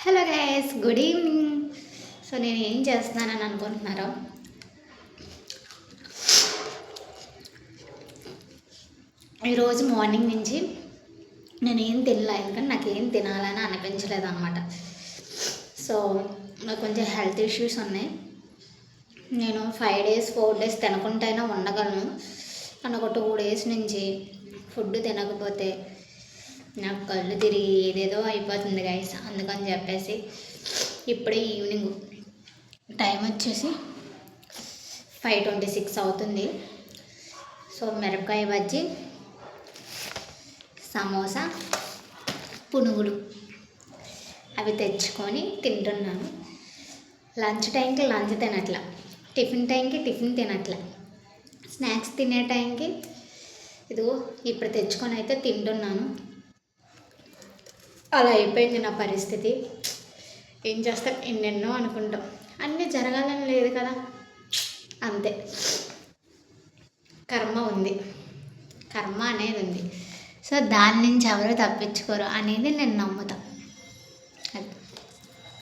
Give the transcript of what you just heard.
Hello guys, good evening. So నేను ఏం చేస్తున్నానని అనుకుంటున్నారో, ఈరోజు మార్నింగ్ నుంచి నేను ఏం తినలే, ఎందుకంటే నాకు ఏం తినాలని అనిపించలేదు అనమాట. సో నాకు కొంచెం హెల్త్ ఇష్యూస్ ఉన్నాయి. నేను 5 days 4 days తినకుంటైనా ఉండగలను, కానీ ఒక 2 days నుంచి ఫుడ్ తినకపోతే నాకు కళ్ళు తిరిగి ఏదేదో అయిపోతుంది గైస్. అందుకని చెప్పేసి ఇప్పుడే ఈవినింగ్ టైం వచ్చేసి 5:26 అవుతుంది. సో మిరపకాయ బజ్జీ, సమోసా, పునుగులు అవి తెచ్చుకొని తింటున్నాను. లంచ్ టైంకి లంచ్ తినట్లా, టిఫిన్ టైంకి టిఫిన్ తినట్లా, స్నాక్స్ తినే టైంకి ఇదిగో ఇప్పుడు తెచ్చుకొని అయితే తింటున్నాను. అలా అయిపోయింది నా పరిస్థితి. ఏం చేస్తాం, ఎన్నెన్నో అనుకుంటాం, అన్నీ జరగాలని లేదు కదా, అంతే. కర్మ ఉంది, కర్మ అనేది ఉంది. సో దాని నుంచి ఎవరు తప్పించుకోరు అనేది నేను నమ్ముతాను.